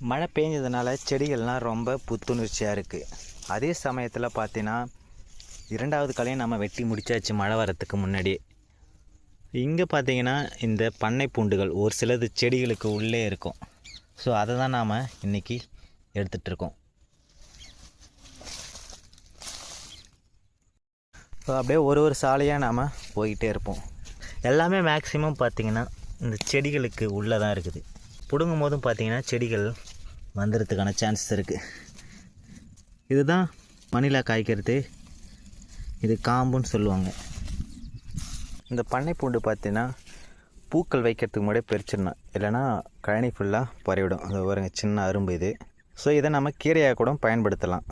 மழை பெஞ்சதுனால செடிகள்லாம் ரொம்ப புத்துணர்ச்சியாக இருக்குது. அதே சமயத்தில் பார்த்தீங்கன்னா 2வது களையும் நம்ம வெட்டி முடிச்சாச்சு மழை வரத்துக்கு முன்னாடி. இங்கே பார்த்தீங்கன்னா இந்த பண்ணை பூண்டுகள் ஒரு சிலது செடிகளுக்கு உள்ளே இருக்கும். ஸோ அதை தான் நாம் இன்றைக்கி எடுத்துகிட்ருக்கோம். ஸோ அப்படியே ஒரு சாலையாக நாம் போய்கிட்டே இருப்போம். எல்லாமே மேக்ஸிமம் பார்த்திங்கன்னா இந்த செடிகளுக்கு உள்ளே தான் இருக்குது. பிடுங்கும் போதும் பார்த்திங்கன்னா செடிகள் வந்துடுறதுக்கான சான்சஸ் இருக்குது. இதுதான் மணிலா காய்க்கிறது, இது காம்புன்னு சொல்லுவாங்க. இந்த பண்ணை பூண்டு பார்த்திங்கன்னா பூக்கள் வைக்கிறதுக்கு முன்னாடியே பறிச்சிடணும், இல்லைனா கழனி ஃபுல்லாக பரவிடும். அது ஒரு சின்ன அரும்பு இது. ஸோ இதை நம்ம கீரையாக கூட பயன்படுத்தலாம்.